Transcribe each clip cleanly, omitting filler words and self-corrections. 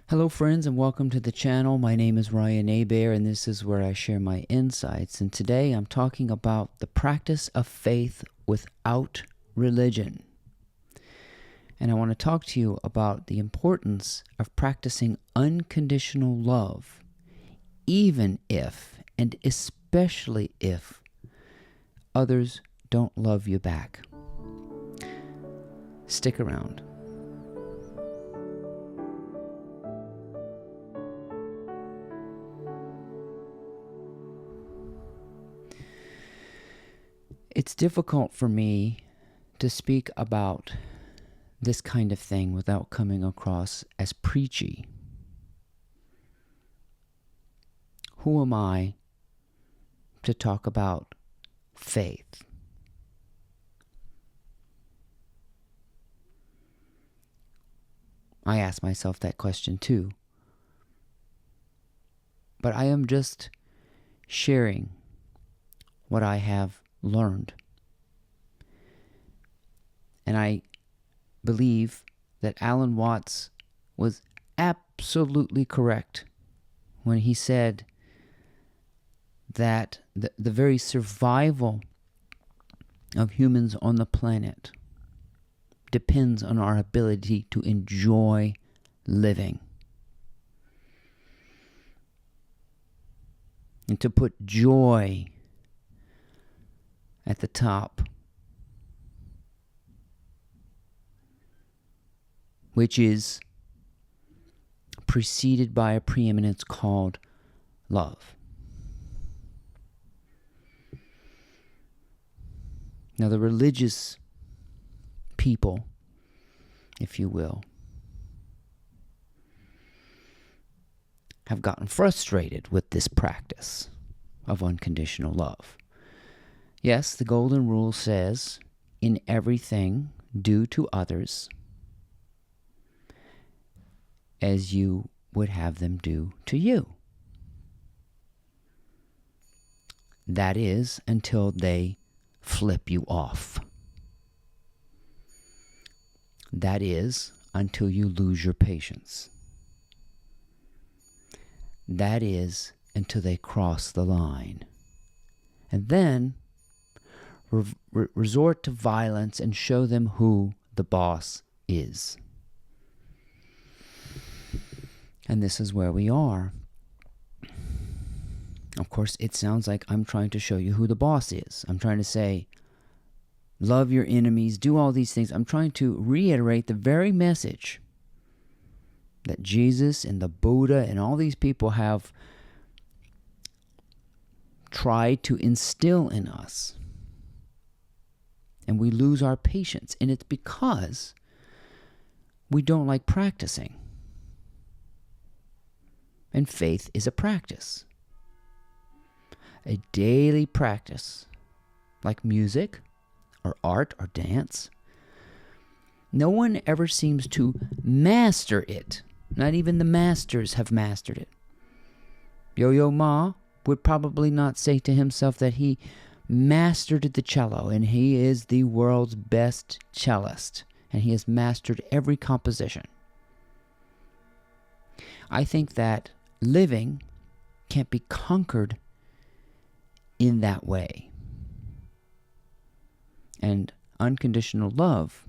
Hello friends and welcome to the channel. My name is Ryan Abair and this is where I share my insights. And today I'm talking about the practice of faith without religion. And I want to talk to you about the importance of practicing unconditional love, even if, and especially if, others don't love you back. Stick around. It's difficult for me to speak about this kind of thing without coming across as preachy. Who am I to talk about faith? I ask myself that question too. But I am just sharing what I have learned. And I believe that Alan Watts was absolutely correct when he said that the very survival of humans on the planet depends on our ability to enjoy living. And to put joy at the top, which is preceded by a preeminence called love. Now, the religious people, if you will, have gotten frustrated with this practice of unconditional love. Yes, the golden rule says, in everything, do to others as you would have them do to you. That is, until they flip you off. That is, until you lose your patience. That is, until they cross the line. And then resort to violence and show them who the boss is. And this is where we are. Of course, it sounds like I'm trying to show you who the boss is. I'm trying to say, love your enemies, do all these things. I'm trying to reiterate the very message that Jesus and the Buddha and all these people have tried to instill in us. And we lose our patience. And it's because we don't like practicing. And faith is a practice. A daily practice, like music or art or dance. No one ever seems to master it. Not even the masters have mastered it. Yo-Yo Ma would probably not say to himself that he mastered the cello, and he is the world's best cellist, and he has mastered every composition. I think that living can't be conquered in that way. And unconditional love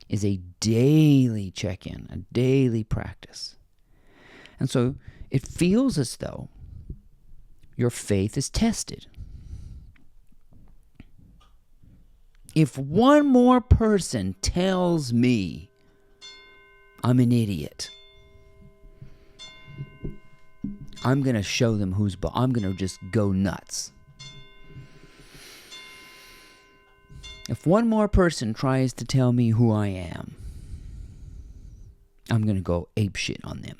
is a daily check-in, a daily practice. And so it feels as though your faith is tested. If one more person tells me I'm an idiot, I'm going to show them who's boss. I'm going to just go nuts. If one more person tries to tell me who I am, I'm going to go apeshit on them.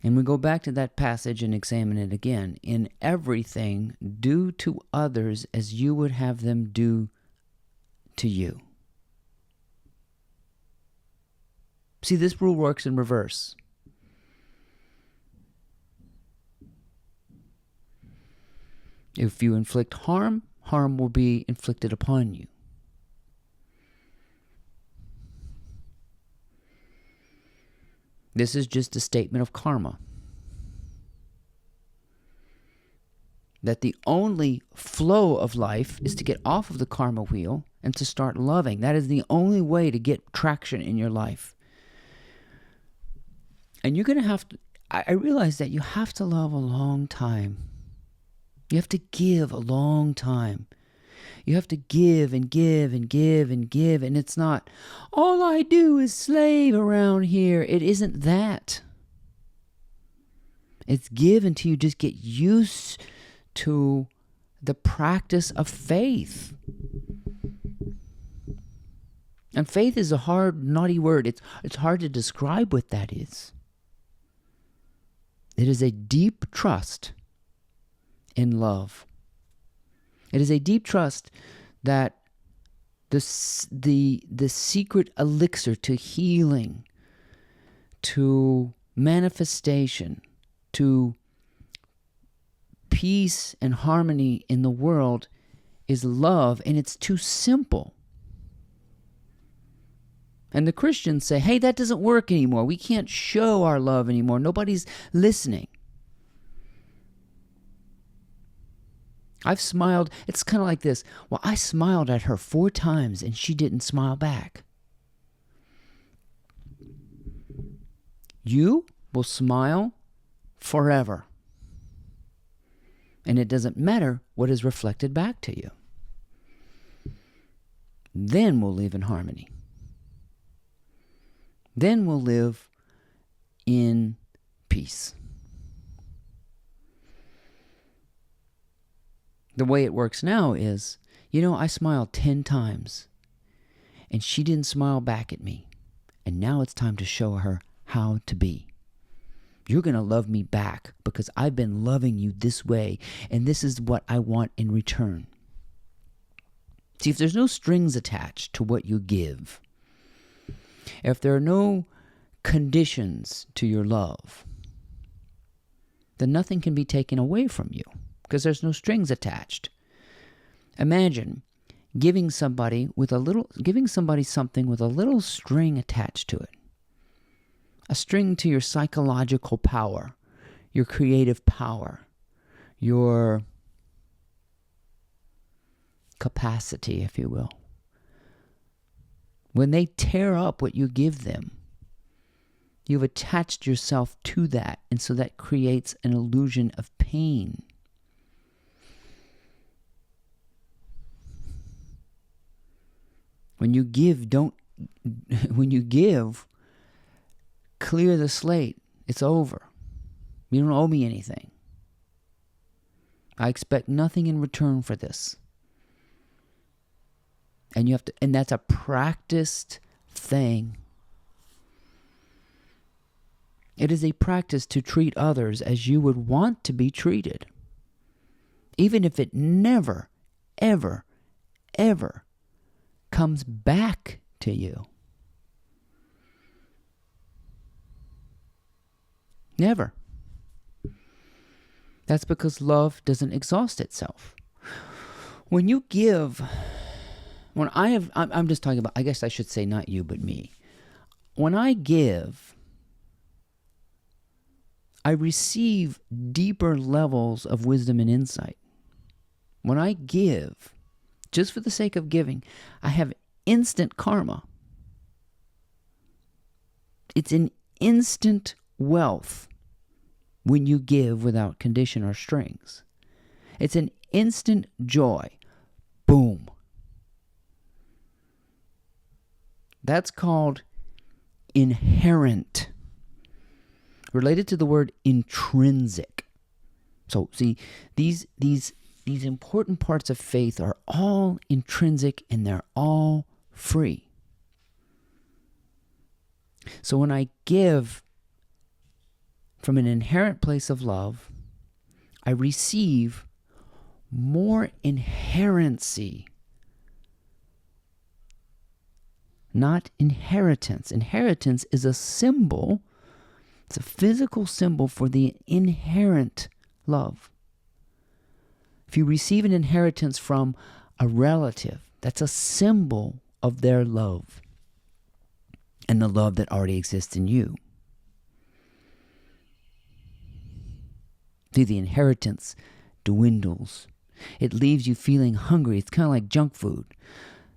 And we go back to that passage and examine it again. In everything, do to others as you would have them do to you. See, this rule works in reverse. If you inflict harm, harm will be inflicted upon you. This is just a statement of karma. That the only flow of life is to get off of the karma wheel and to start loving. That is the only way to get traction in your life. And you're going to have to, I realize that you have to love a long time. You have to give a long time. You have to give and give and give and give. And it's not, all I do is slave around here. It isn't that. It's give until you just get used to the practice of faith. And faith is a hard, naughty word. It's hard to describe what that is. It is a deep trust in love. It is a deep trust that the secret elixir to healing, to manifestation, to peace and harmony in the world is love, and it's too simple. And the Christians say, hey, that doesn't work anymore. We can't show our love anymore. Nobody's listening. I've smiled. It's kind of like this. Well, I smiled at her 4 times and she didn't smile back. You will smile forever. And it doesn't matter what is reflected back to you. Then we'll live in harmony. Then we'll live in peace. The way it works now is, I smiled 10 times and she didn't smile back at me. And now it's time to show her how to be. You're going to love me back because I've been loving you this way, and this is what I want in return. See, if there's no strings attached to what you give, if there are no conditions to your love, then nothing can be taken away from you because there's no strings attached. Imagine giving somebody something with a little string attached to it. A string to your psychological power, your creative power, your capacity, if you will. When they tear up what you give them, you've attached yourself to that, and so that creates an illusion of pain. When you give, clear the slate. It's over. You don't owe me anything. I expect nothing in return for this. And that's a practiced thing. It is a practice to treat others as you would want to be treated. Even if it never, ever, ever comes back to you. Never. That's because love doesn't exhaust itself. When you give, I'm just talking about, I guess I should say not you, but me. When I give, I receive deeper levels of wisdom and insight. When I give, just for the sake of giving, I have instant karma. It's an instant wealth when you give without condition or strings. It's an instant joy. Boom. That's called inherent. Related to the word intrinsic. So see, these important parts of faith are all intrinsic and they're all free. So when I give from an inherent place of love, I receive more inherency, not inheritance. Inheritance is a symbol, it's a physical symbol for the inherent love. If you receive an inheritance from a relative, that's a symbol of their love and the love that already exists in you. See, the inheritance dwindles. It leaves you feeling hungry. It's kind of like junk food.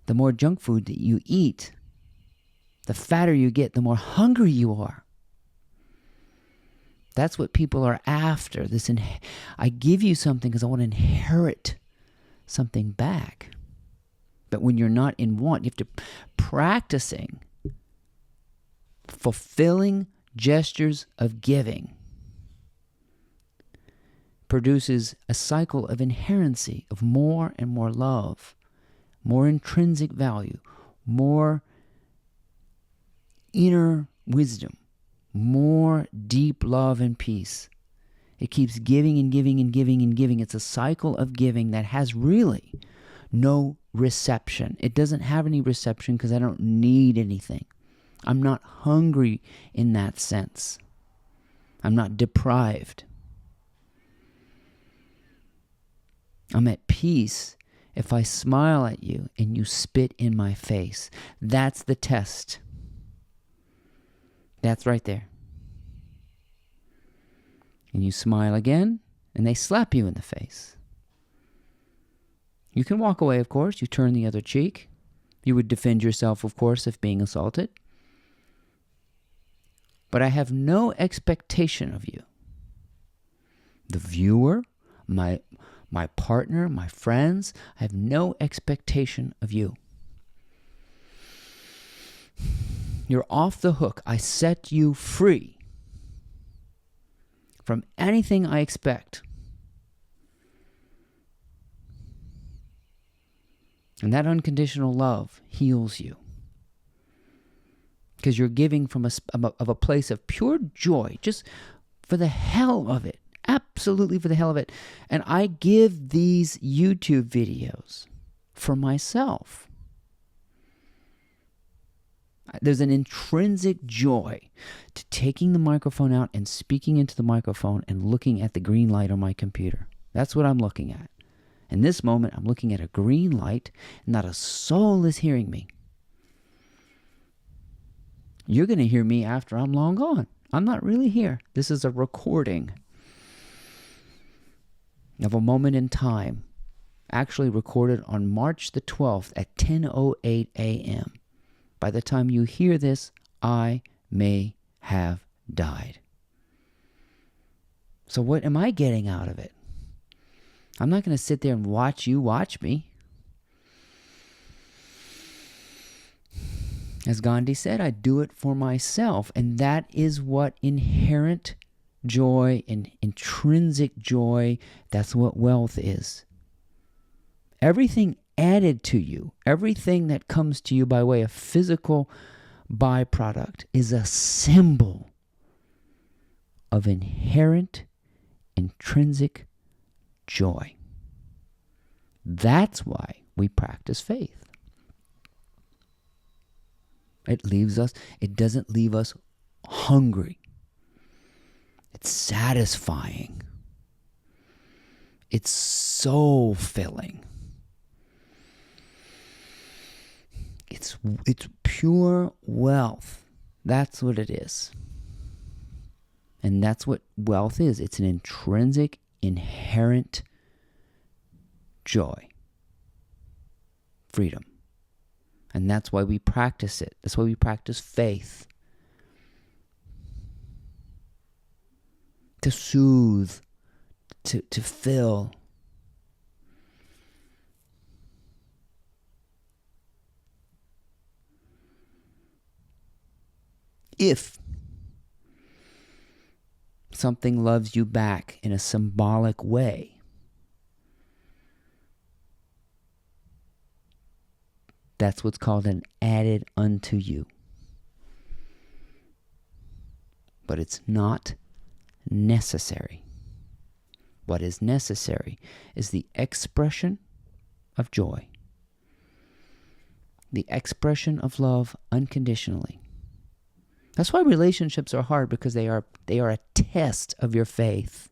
The more junk food that you eat, the fatter you get, the more hungry you are. That's what people are after. I give you something because I want to inherit something back. But when you're not in want, you have to practicing fulfilling gestures of giving produces a cycle of inherency, of more and more love, more intrinsic value, more inner wisdom, more deep love and peace. It keeps giving and giving and giving and giving. It's a cycle of giving that has really no reception. It doesn't have any reception because I don't need anything. I'm not hungry in that sense. I'm not deprived. I'm at peace if I smile at you and you spit in my face. That's the test. That's right there. And you smile again, and they slap you in the face. You can walk away, of course. You turn the other cheek. You would defend yourself, of course, if being assaulted. But I have no expectation of you. The viewer, my partner, my friends, I have no expectation of you. You're off the hook. I set you free from anything I expect. And that unconditional love heals you. Because you're giving from a place of pure joy, just for the hell of it. Absolutely for the hell of it. And I give these YouTube videos for myself. There's an intrinsic joy to taking the microphone out and speaking into the microphone and looking at the green light on my computer. That's what I'm looking at. In this moment, I'm looking at a green light, and not a soul is hearing me. You're going to hear me after I'm long gone. I'm not really here. This is a recording of a moment in time, actually recorded on March the 12th at 10:08 a.m. By the time you hear this, I may have died. So what am I getting out of it? I'm not going to sit there and watch you watch me. As Gandhi said, I do it for myself. And that is what inherent joy and intrinsic joy, that's what wealth is. Everything added to you, everything that comes to you by way of physical byproduct is a symbol of inherent, intrinsic joy. That's why we practice faith. It doesn't leave us hungry. It's satisfying. It's soul filling. It's pure wealth. That's what it is. And that's what wealth is. It's an intrinsic, inherent joy. Freedom. And that's why we practice it. That's why we practice faith. To soothe, to fill. If something loves you back in a symbolic way, that's what's called an added unto you. But it's not necessary. What is necessary is the expression of joy, the expression of love unconditionally. That's why relationships are hard, because they are a test of your faith.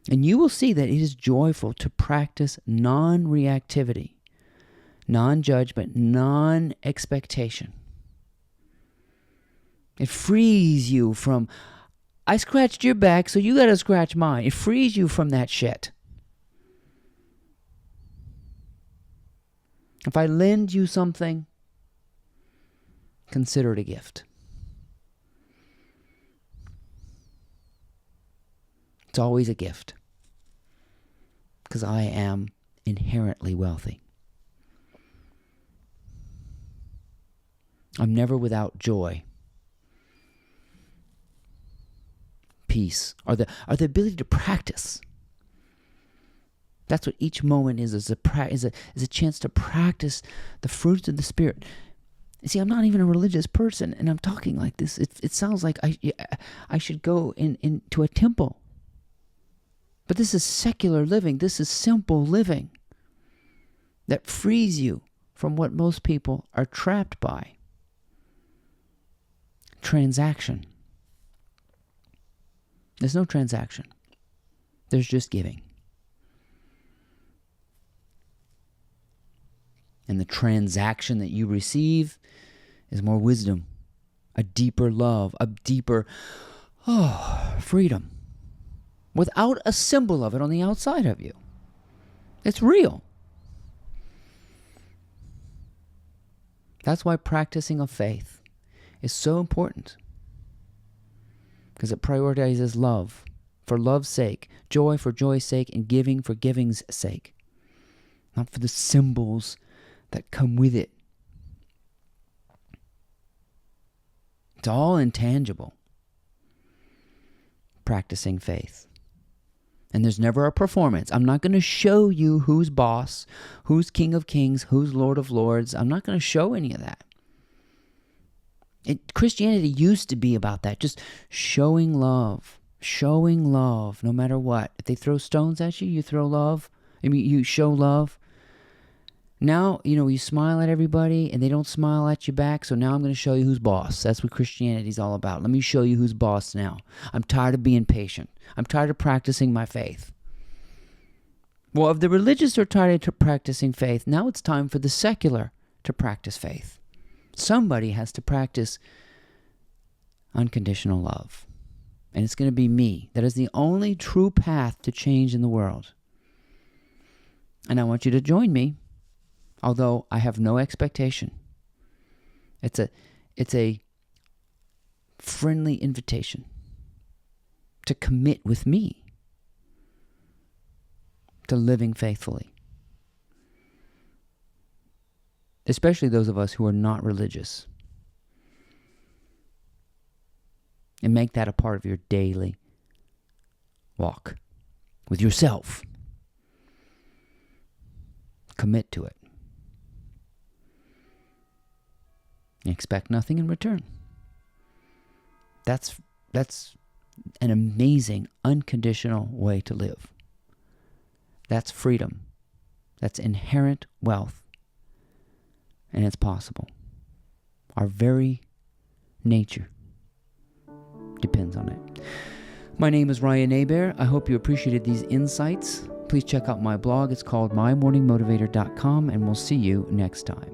And you will see that it is joyful to practice non-reactivity, non-judgment, non-expectation. It frees you from, I scratched your back, so you got to scratch mine. It frees you from that shit. If I lend you something, consider it a gift. It's always a gift. Because I am inherently wealthy. I'm never without joy, peace, or the ability to practice. That's what each moment is a chance to practice the fruits of the Spirit. You see, I'm not even a religious person, and I'm talking like this. It sounds like I should go into a temple. But this is secular living. This is simple living that frees you from what most people are trapped by. Transaction. There's no transaction. There's just giving. And the transaction that you receive is more wisdom, a deeper love, a deeper freedom. Without a symbol of it on the outside of you. It's real. That's why practicing of faith is so important. Because it prioritizes love for love's sake, joy for joy's sake, and giving for giving's sake. Not for the symbols that come with it. It's all intangible. Practicing faith. And there's never a performance. I'm not going to show you who's boss, who's King of Kings, who's Lord of Lords. I'm not going to show any of that. Christianity used to be about that, just showing love, no matter what. If they throw stones at you, you throw love. You show love. Now, you smile at everybody and they don't smile at you back, so now I'm going to show you who's boss. That's what Christianity's all about. Let me show you who's boss now. I'm tired of being patient. I'm tired of practicing my faith. Well, if the religious are tired of practicing faith, now it's time for the secular to practice faith. Somebody has to practice unconditional love. And it's going to be me. That is the only true path to change in the world. And I want you to join me. Although I have no expectation. It's a friendly invitation to commit with me to living faithfully. Especially those of us who are not religious. And make that a part of your daily walk with yourself. Commit to it. Expect nothing in return. That's an amazing, unconditional way to live. That's freedom. That's inherent wealth. And it's possible. Our very nature depends on it. My name is Ryan Abair. I hope you appreciated these insights. Please check out my blog. It's called mymorningmotivator.com, and we'll see you next time.